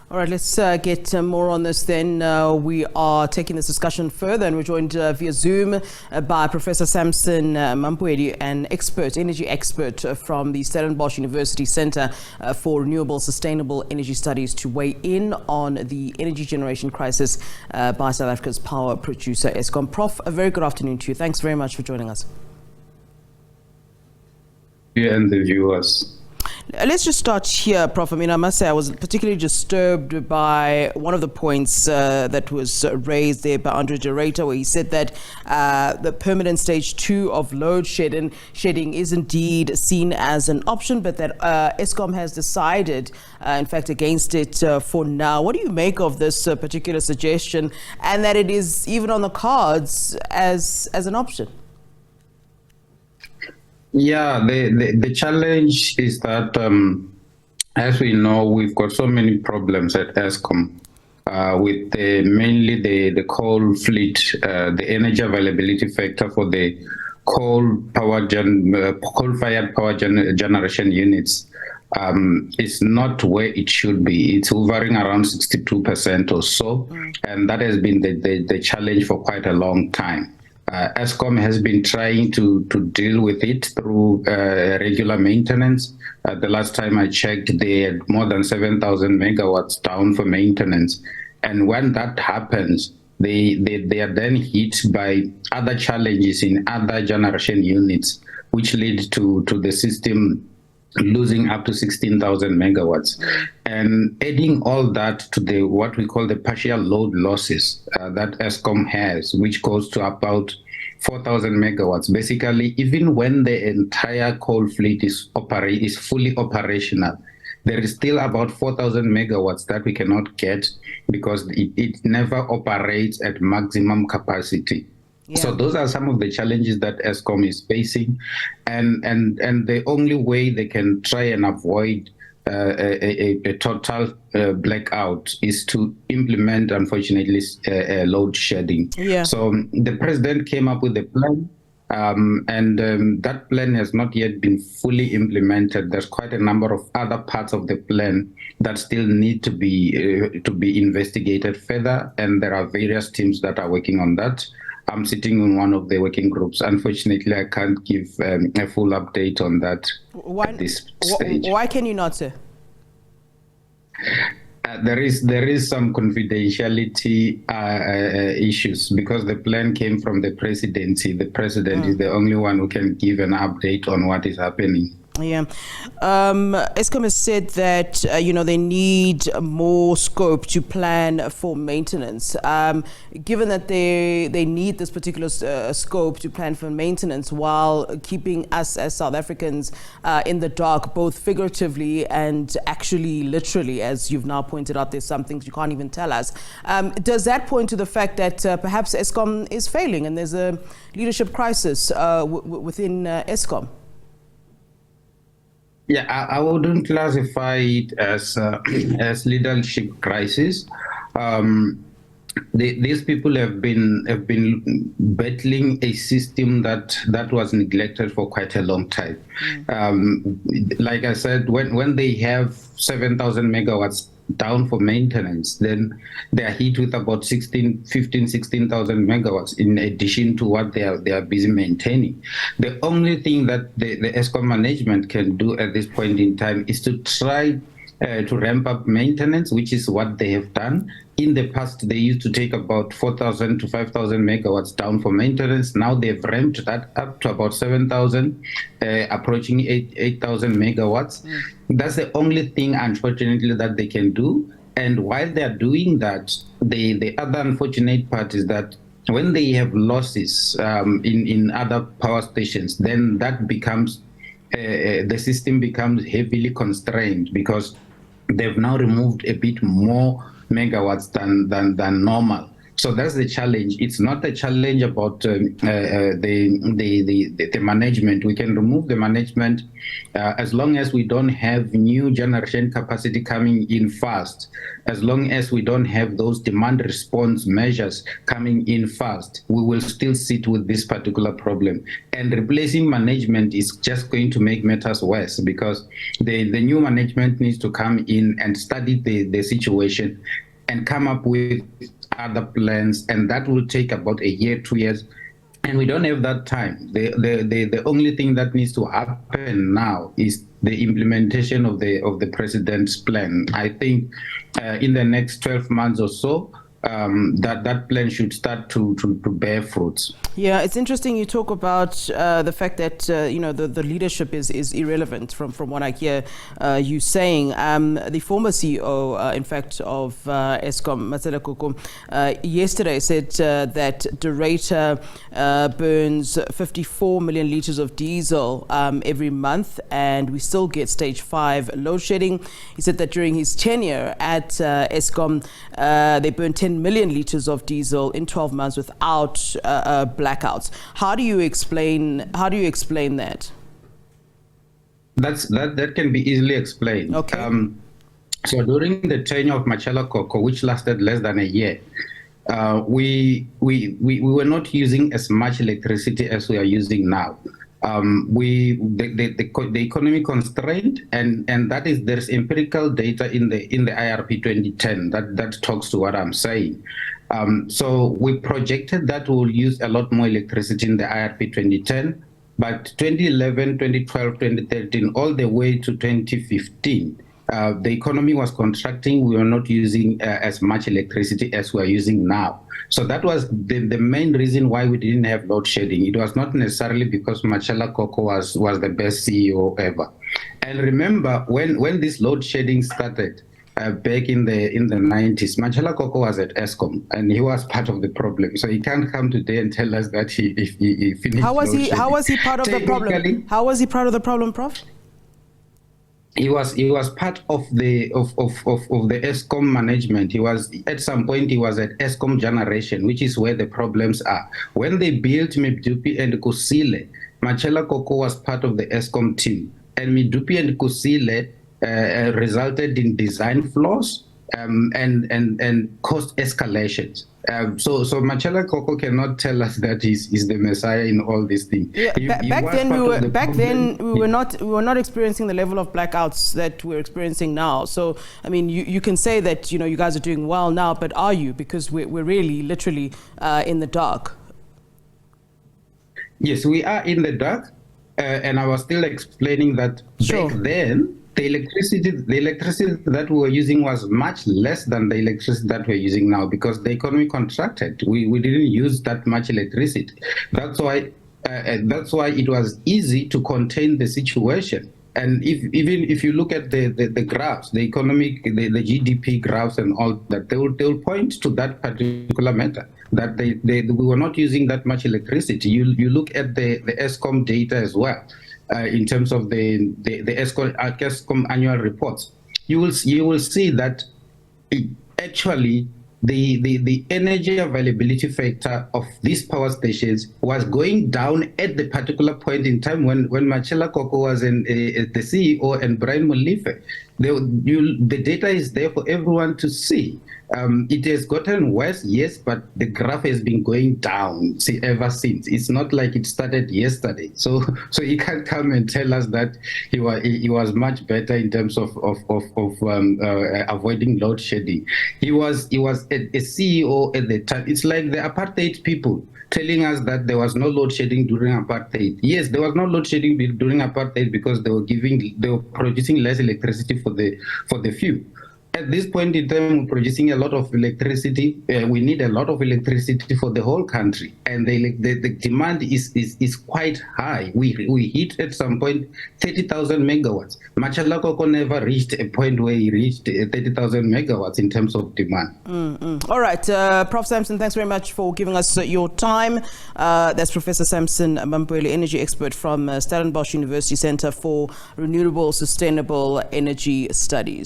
All right, let's get more on this then. We are taking this discussion further, and we're joined via Zoom by Professor Sampson Mamphweli, an energy expert from the Stellenbosch University Centre for Renewable Sustainable Energy Studies, to weigh in on the energy generation crisis by South Africa's power producer, Eskom. Prof, a very good afternoon to you. Thanks very much for joining us. You and the viewers. Let's just start here, Prof. I mean, I must say I was particularly disturbed by one of the points that was raised there by Andre Gerata, where he said that the permanent stage 2 of load shedding is indeed seen as an option, but that Eskom has decided, in fact, against it for now. What do you make of this particular suggestion, and that it is even on the cards as an option? Yeah, the challenge is that, as we know, we've got so many problems at Eskom with mainly the coal fleet, the energy availability factor for the coal-fired power generation units is not where it should be. It's hovering around 62% or so, and that has been the challenge for quite a long time. Eskom has been trying to deal with it through regular maintenance. The last time I checked, they had more than 7,000 megawatts down for maintenance. And when that happens, they are then hit by other challenges in other generation units, which lead to the system losing up to 16,000 megawatts. And adding all that to what we call the partial load losses that Eskom has, which goes to about 4,000 megawatts. Basically, even when the entire coal fleet is fully operational, there is still about 4,000 megawatts that we cannot get because it never operates at maximum capacity. Yeah. So those are some of the challenges that Eskom is facing, and the only way they can try and avoid a total blackout is to implement, unfortunately, load shedding. Yeah. So the president came up with a plan, and that plan has not yet been fully implemented. There's quite a number of other parts of the plan that still need to be investigated further, and there are various teams that are working on that. I'm sitting in one of the working groups. Unfortunately, I can't give a full update on that at this stage. Why can you not, sir? There is some confidentiality issues because the plan came from the presidency. The president is the only one who can give an update on what is happening. Yeah. Eskom has said that, they need more scope to plan for maintenance. Given that they need this particular scope to plan for maintenance while keeping us as South Africans in the dark, both figuratively and actually literally, as you've now pointed out, there's some things you can't even tell us. Does that point to the fact that perhaps Eskom is failing and there's a leadership crisis within Eskom? Yeah, I wouldn't classify it as leadership crisis. These people have been battling a system that was neglected for quite a long time. Like I said, when they have 7,000 megawatts down for maintenance, then they are hit with about 16,000 megawatts in addition to what they are busy maintaining. The only thing that the Eskom management can do at this point in time is to try to ramp up maintenance, which is what they have done. In the past, they used to take about 4,000 to 5,000 megawatts down for maintenance. Now they've ramped that up to about 7,000, approaching 8,000 megawatts. That's the only thing, unfortunately, that they can do. And while they're doing that, the other unfortunate part is that when they have losses in other power stations, then that becomes, the system becomes heavily constrained because they've now removed a bit more megawatts than normal. So that's the challenge. It's not a challenge about the management. We can remove the management as long as we don't have new generation capacity coming in fast, as long as we don't have those demand response measures coming in fast, we will still sit with this particular problem. And replacing management is just going to make matters worse, because the new management needs to come in and study the situation and come up with other plans, and that will take about a year, 2 years, and we don't have that time. The only thing that needs to happen now is the implementation of the president's plan. I think in the next 12 months or so, that plan should start to bear fruits. Yeah, it's interesting you talk about the fact that the leadership is irrelevant from what I hear you saying. The former CEO, in fact, of Eskom, Matsela Koko, yesterday said that Dorata burns 54 million litres of diesel every month, and we still get stage 5 load shedding. He said that during his tenure at Eskom, they burned 10 million litres of diesel in 12 months without blackouts. How do you explain that? That can be easily explained. Okay. So during the tenure of Matsela Koko, which lasted less than a year, we were not using as much electricity as we are using now. The economy constrained, and that is, there's empirical data in the IRP 2010 that talks to what I'm saying. So we projected that we'll use a lot more electricity in the IRP 2010, but 2011, 2012, 2013, all the way to 2015, the economy was contracting. We were not using as much electricity as we are using now. So that was the main reason why we didn't have load shedding. It was not necessarily because Matsela Koko was the best CEO ever. And remember, when this load shedding started back in the 90s, Matsela Koko was at Eskom, and he was part of the problem. So he can't come today and tell us that he finished. How was he part of the problem? How was he part of the problem, Prof? He was part of the Eskom management. He was, at some point, he was at Eskom generation, which is where the problems are. When they built Medupi and Kusile, Matsela Koko was part of the Eskom team, and Medupi and Kusile resulted in design flaws and cost escalations. So Matsela Koko cannot tell us that he's the Messiah in all these things. Yeah, back then we were not experiencing the level of blackouts that we're experiencing now. So I mean, you can say that you guys are doing well now, but are you? Because we're really literally in the dark. Yes, we are in the dark, and I was still explaining that back then, the electricity that we were using was much less than the electricity that we're using now, because the economy contracted. We didn't use that much electricity. That's why it was easy to contain the situation. And even if you look at the graphs, the economic, the GDP graphs and all that, they will point to that particular matter, that we were not using that much electricity. You look at the Eskom data as well. In terms of the Eskom annual reports, you will see that actually the energy availability factor of these power stations was going down at the particular point in time when Matsela Koko was the CEO and Brian Molefe. The data is there for everyone to see. It has gotten worse, yes, but the graph has been going down ever since. It's not like it started yesterday. So he can't come and tell us that he was much better in terms of avoiding load shedding. He was a CEO at the time. It's like the apartheid people telling us that there was no load shedding during apartheid. Yes, there was no load shedding during apartheid because they were producing less electricity for the few. At this point in time, we're producing a lot of electricity. We need a lot of electricity for the whole country, and the demand is quite high. We hit at some point 30,000 megawatts. Matsela Koko never reached a point where he reached 30,000 megawatts in terms of demand. All right, Prof Sampson, thanks very much for giving us your time. That's Professor Sampson Mamphweli, energy expert from Stellenbosch University Center for Renewable Sustainable Energy Studies.